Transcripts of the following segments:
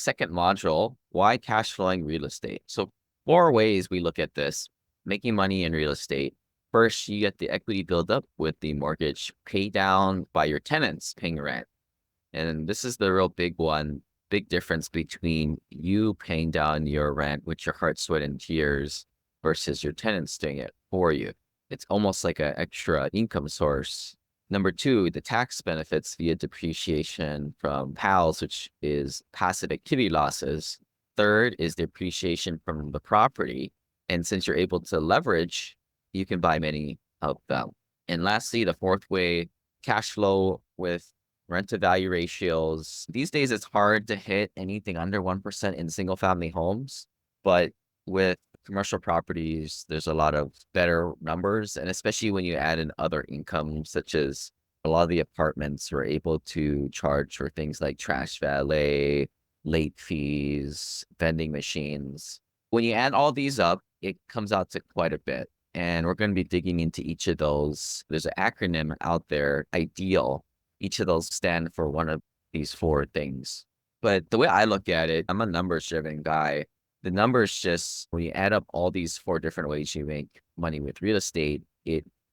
Second module, why cash flowing real estate? So 4 ways we look at this, making money in real estate. First, you get the equity buildup with the mortgage pay down by your tenants paying rent. And this is the real big one, big difference between you paying down your rent with your heart, sweat, and tears versus your tenants doing it for you. It's almost like an extra income source. Number two, the tax benefits via depreciation from PALs, which is passive activity losses. Third is the appreciation from the property. And since you're able to leverage, you can buy many of them. And lastly, the fourth way, cash flow with rent to value ratios. These days, it's hard to hit anything under 1% in single family homes, but with commercial properties, there's a lot of better numbers. And especially when you add in other income, such as a lot of the apartments were able to charge for things like trash valet, late fees, vending machines. When you add all these up, it comes out to quite a bit. And we're going to be digging into each of those. There's an acronym out there, IDEAL. Each of those stand for one of these 4 things. But the way I look at it, I'm a numbers driven guy. The numbers just, when you add up all these 4 different ways you make money with real estate,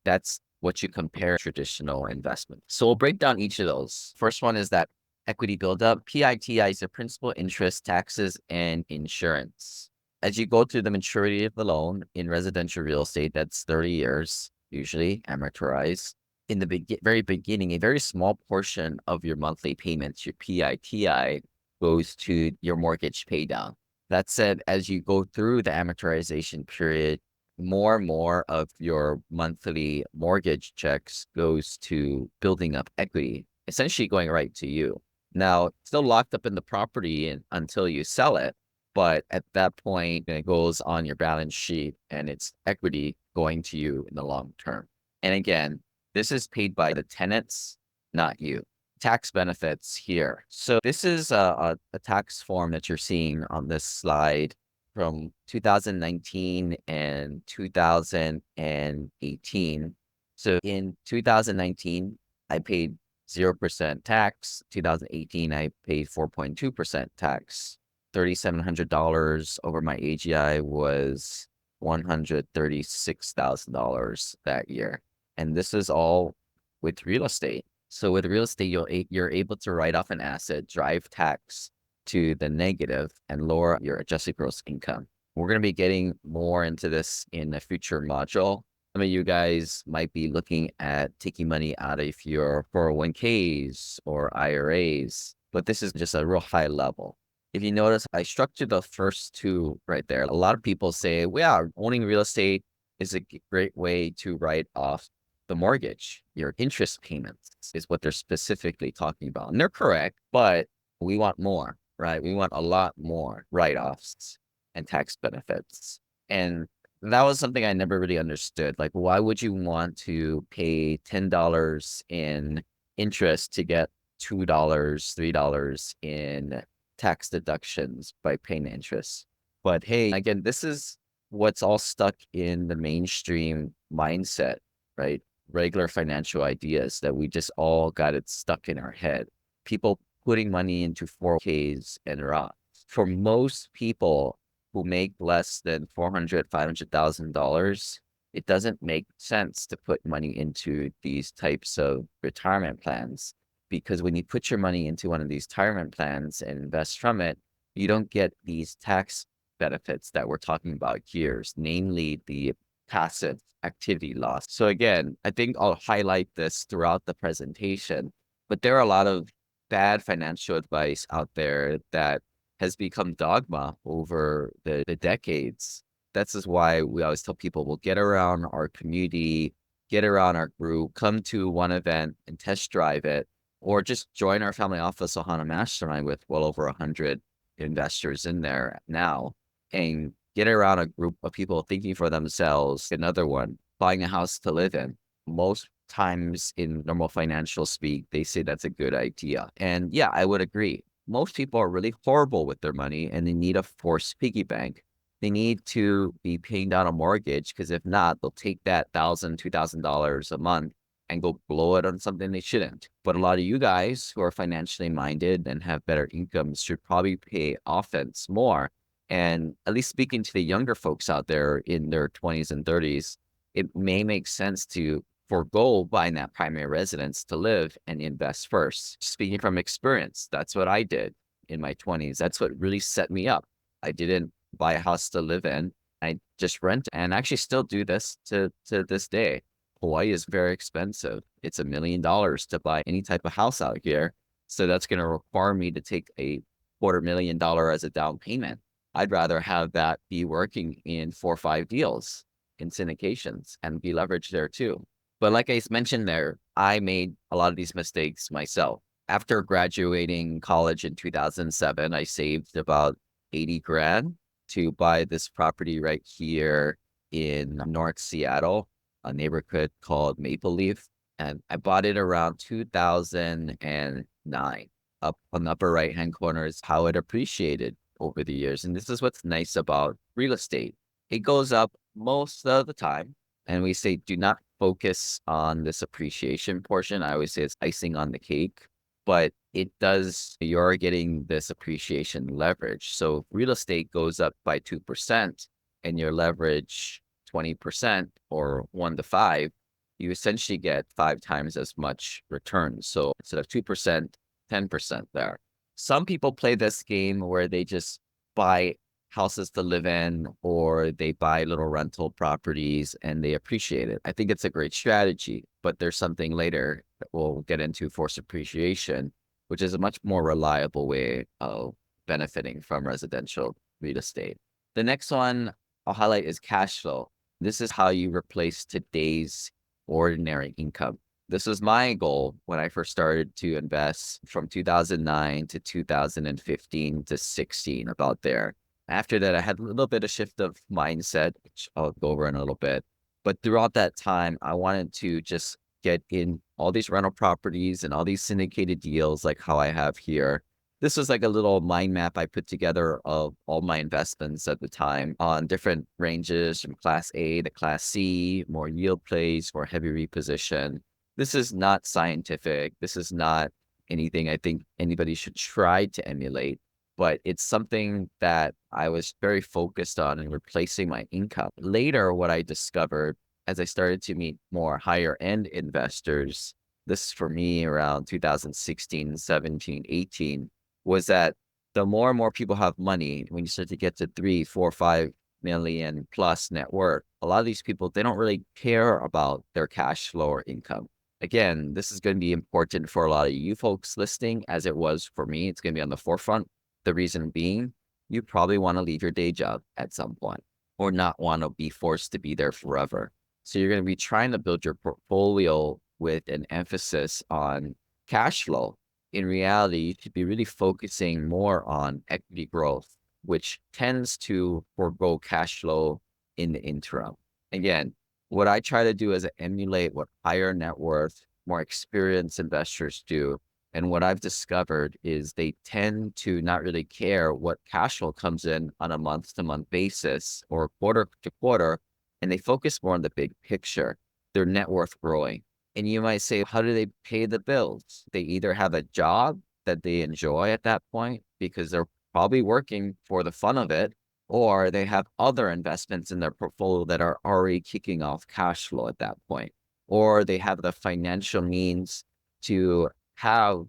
that's what you compare traditional investment. So we'll break down each of those. First one is that equity buildup. PITI is the principal, interest, taxes, and insurance. As you go through the maturity of the loan in residential real estate, that's 30 years, usually amortized. In the very beginning, a very small portion of your monthly payments, your PITI, goes to your mortgage pay down. That said, as you go through the amortization period, more and more of your monthly mortgage checks goes to building up equity, essentially going right to you. Now, still locked up in the property until you sell it, but at that point, it goes on your balance sheet and it's equity going to you in the long term. And again, this is paid by the tenants, not you. Tax benefits here. So this is a tax form that you're seeing on this slide from 2019 and 2018. So in 2019, I paid 0% tax. 2018, I paid 4.2% tax. $3,700 over my AGI was $136,000 that year. And this is all with real estate. So with real estate, you're able to write off an asset, drive tax to the negative, and lower your adjusted gross income. We're going to be getting more into this in a future module. Some of you guys might be looking at taking money out of your 401ks or IRAs, but this is just a real high level. If you notice, I structured the first 2 right there. A lot of people say, well, yeah, owning real estate is a great way to write off the mortgage. Your interest payments is what they're specifically talking about. And they're correct, but we want more, right? We want a lot more write-offs and tax benefits. And that was something I never really understood. Like, why would you want to pay $10 in interest to get $2, $3 in tax deductions by paying interest? But hey, again, this is what's all stuck in the mainstream mindset, right? Regular financial ideas that we just all got it stuck in our head. People putting money into 4Ks and Roths. For most people who make less than $400,000, $500,000, it doesn't make sense to put money into these types of retirement plans, because when you put your money into one of these retirement plans and invest from it, you don't get these tax benefits that we're talking about here, namely the passive activity loss. So again, I think I'll highlight this throughout the presentation, but there are a lot of bad financial advice out there that has become dogma over the decades. This is why we always tell people, we'll get around our community, get around our group, come to one event and test drive it, or just join our family office Ohana Mastermind with well over 100 investors in there now, and get around a group of people thinking for themselves. Another one, buying a house to live in. Most times in normal financial speak, they say that's a good idea. And yeah, I would agree. Most people are really horrible with their money and they need a forced piggy bank. They need to be paying down a mortgage, because if not, they'll take that $1,000, $2,000 a month and go blow it on something they shouldn't. But a lot of you guys who are financially minded and have better incomes should probably pay offense more. And at least speaking to the younger folks out there in their 20s and 30s, it may make sense to forego buying that primary residence to live and invest first. Speaking from experience, that's what I did in my 20s. That's what really set me up. I didn't buy a house to live in. I just rent and actually still do this to this day. Hawaii is very expensive. It's $1 million to buy any type of house out here. So that's going to require me to take a $250,000 as a down payment. I'd rather have that be working in 4 or 5 deals in syndications and be leveraged there too. But like I mentioned there, I made a lot of these mistakes myself. After graduating college in 2007, I saved about 80 grand to buy this property right here in North Seattle, a neighborhood called Maple Leaf. And I bought it around 2009. Up on the upper right-hand corner is how it appreciated over the years. And this is what's nice about real estate. It goes up most of the time. And we say, do not focus on this appreciation portion. I always say it's icing on the cake, but it does, you're getting this appreciation leverage. So if real estate goes up by 2% and your leverage 20% or 1 to 5, you essentially get 5 times as much return. So instead of 2%, 10% there. Some people play this game where they just buy houses to live in, or they buy little rental properties and they appreciate it. I think it's a great strategy, but there's something later that we'll get into, forced appreciation, which is a much more reliable way of benefiting from residential real estate. The next one I'll highlight is cash flow. This is how you replace today's ordinary income. This was my goal when I first started to invest from 2009 to 2015 to 16, about there. After that, I had a little bit of shift of mindset, which I'll go over in a little bit. But throughout that time, I wanted to just get in all these rental properties and all these syndicated deals like how I have here. This was like a little mind map I put together of all my investments at the time on different ranges from Class A to Class C, more yield plays, more heavy reposition. This is not scientific. This is not anything I think anybody should try to emulate, but it's something that I was very focused on in replacing my income. Later, what I discovered as I started to meet more higher end investors, this is for me around 2016, 17, 18, was that the more and more people have money, when you start to get to 3, 4, 5 million plus net worth, a lot of these people, they don't really care about their cash flow or income. Again, this is going to be important for a lot of you folks listening, as it was for me. It's going to be on the forefront. The reason being, you probably want to leave your day job at some point or not want to be forced to be there forever. So you're going to be trying to build your portfolio with an emphasis on cash flow. In reality, you should be really focusing more on equity growth, which tends to forego cash flow in the interim. Again, what I try to do is emulate what higher net worth, more experienced investors do. And what I've discovered is they tend to not really care what cash flow comes in on a month-to-month basis or quarter-to-quarter, and they focus more on the big picture, their net worth growing. And you might say, how do they pay the bills? They either have a job that they enjoy at that point because they're probably working for the fun of it, or they have other investments in their portfolio that are already kicking off cash flow at that point, or they have the financial means to have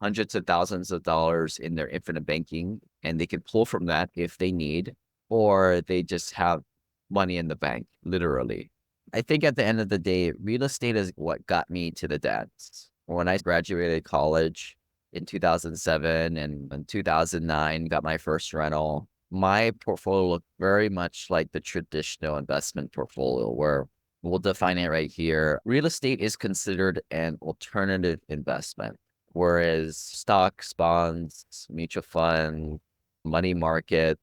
hundreds of thousands of dollars in their infinite banking, and they can pull from that if they need, or they just have money in the bank, literally. I think at the end of the day, real estate is what got me to the dance. When I graduated college in 2007 and in 2009, got my first rental, my portfolio looked very much like the traditional investment portfolio, where we'll define it right here. Real estate is considered an alternative investment, whereas stocks, bonds, mutual fund, money market,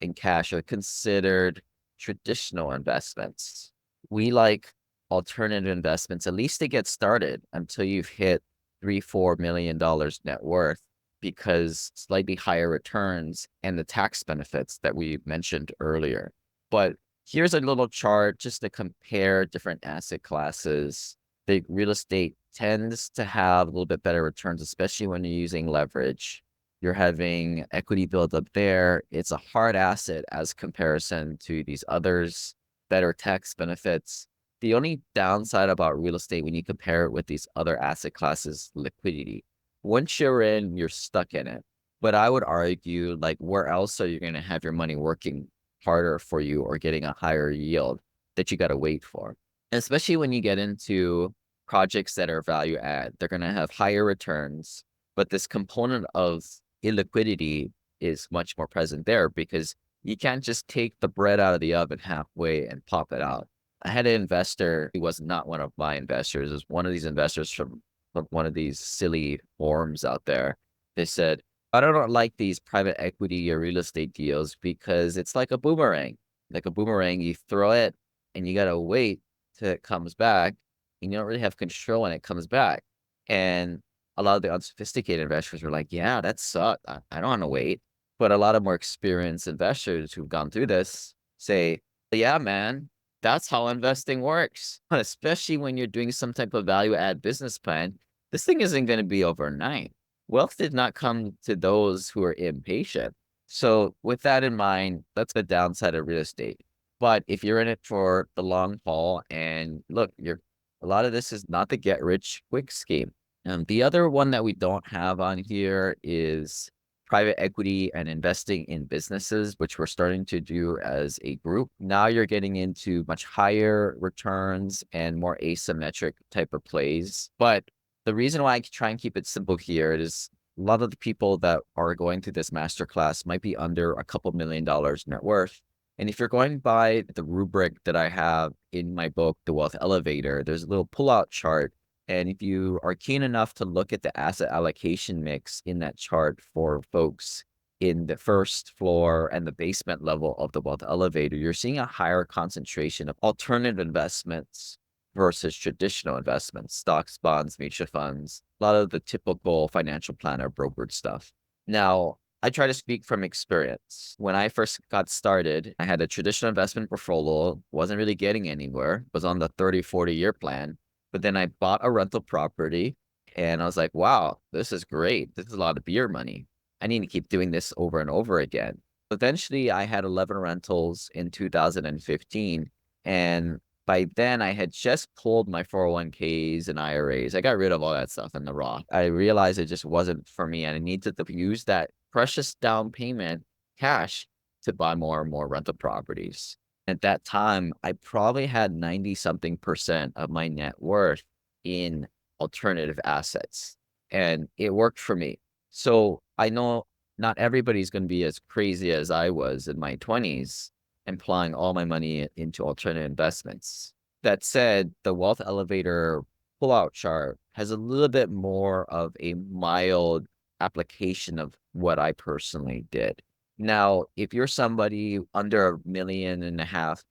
and cash are considered traditional investments. We like alternative investments, at least to get started, until you've hit $3-4 million net worth, because slightly higher returns and the tax benefits that we mentioned earlier. But here's a little chart just to compare different asset classes. The real estate tends to have a little bit better returns, especially when you're using leverage. You're having equity buildup there. It's a hard asset as comparison to these others, better tax benefits. The only downside about real estate when you compare it with these other asset classes, liquidity. Once you're in, you're stuck in it. But I would argue, like, where else are you going to have your money working harder for you or getting a higher yield that you got to wait for? Especially when you get into projects that are value add, they're going to have higher returns, but this component of illiquidity is much more present there because you can't just take the bread out of the oven halfway and pop it out. I had an investor, he was not one of my investors, it was one of these investors from one of these silly forums out there. They said, I don't like these private equity or real estate deals because it's like a boomerang. Like a boomerang, you throw it and you got to wait till it comes back. And you don't really have control when it comes back. And a lot of the unsophisticated investors were like, yeah, that sucked. I don't want to wait. But a lot of more experienced investors who've gone through this say, yeah, man, that's how investing works. Especially when you're doing some type of value add business plan. This thing isn't going to be overnight. Wealth did not come to those who are impatient. So with that in mind, that's the downside of real estate. But if you're in it for the long haul and look, a lot of this is not the get rich quick scheme. The other one that we don't have on here is private equity and investing in businesses, which we're starting to do as a group. Now you're getting into much higher returns and more asymmetric type of plays. But the reason why I try and keep it simple here is a lot of the people that are going through this masterclass might be under a couple $1 million net worth. And if you're going by the rubric that I have in my book, The Wealth Elevator, there's a little pull-out chart. And if you are keen enough to look at the asset allocation mix in that chart for folks in the first floor and the basement level of the Wealth Elevator, you're seeing a higher concentration of alternative investments versus traditional investments, stocks, bonds, mutual funds, a lot of the typical financial planner brokered stuff. Now, I try to speak from experience. When I first got started, I had a traditional investment portfolio, wasn't really getting anywhere, was on the 30, 40-year plan. But then I bought a rental property and I was like, wow, this is great. This is a lot of beer money. I need to keep doing this over and over again. Eventually, I had 11 rentals in 2015. And by then, I had just pulled my 401ks and IRAs. I got rid of all that stuff in the Roth. I realized it just wasn't for me. And I needed to use that precious down payment cash to buy more and more rental properties. At that time, I probably had 90 something percent of my net worth in alternative assets, and it worked for me. So I know not everybody's going to be as crazy as I was in my 20s, applying all my money into alternative investments. That said, the Wealth Elevator pullout chart has a little bit more of a mild application of what I personally did. Now, if you're somebody under $1.5 million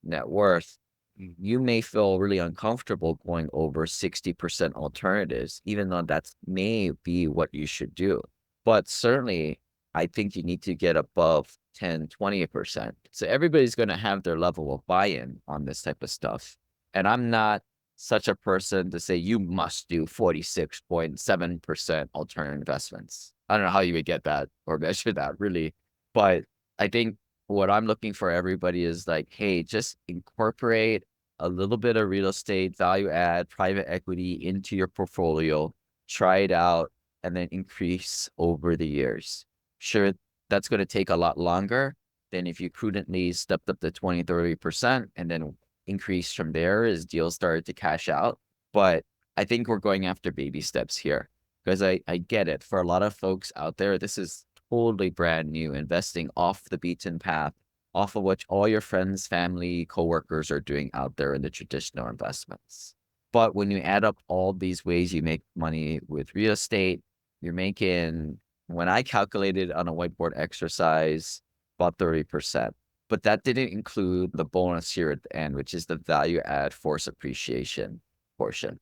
net worth, you may feel really uncomfortable going over 60% alternatives, even though that may be what you should do. But certainly, I think you need to get above 10, 20%. So everybody's going to have their level of buy-in on this type of stuff. And I'm not such a person to say you must do 46.7% alternative investments. I don't know how you would get that or measure that really. But I think what I'm looking for everybody is like, hey, just incorporate a little bit of real estate, value add, private equity into your portfolio, try it out, and then increase over the years. Sure, that's going to take a lot longer than if you prudently stepped up to 20, 30% and then increase from there as deals started to cash out. But I think we're going after baby steps here because I get it. For a lot of folks out there, this is totally brand new, investing off the beaten path, off of what all your friends, family, coworkers are doing out there in the traditional investments. But when you add up all these ways you make money with real estate, you're making, when I calculated on a whiteboard exercise, about 30%. But that didn't include the bonus here at the end, which is the value add force appreciation portion.